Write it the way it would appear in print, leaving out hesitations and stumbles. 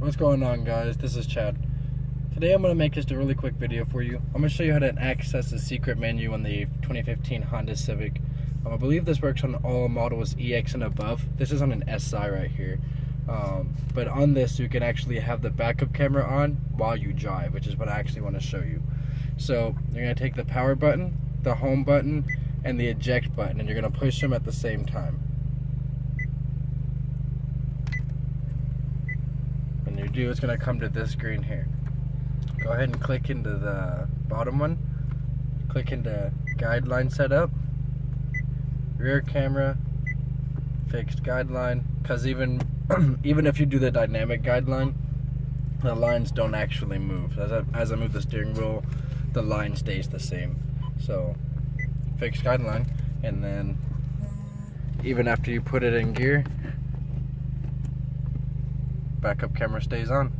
What's going on, guys? This is Chad. Today I'm going to make just a really quick video for you. I'm going to show you how to access the secret menu on the 2015 Honda Civic. I believe this works on all models EX and above. This is on an SI right here. But on this you can actually have the backup camera on while you drive, which is what I actually want to show you. So you're going to take the power button, the home button, and the eject button, and you're going to push them at the same time. When you do, it's going to come to this screen here. Go ahead and click into the bottom one. Click into guideline setup, rear camera, fixed guideline, because even if you do the dynamic guideline, the lines don't actually move. As I move the steering wheel, the line stays the same. So fixed guideline, and then even after you put it in gear, backup camera stays on.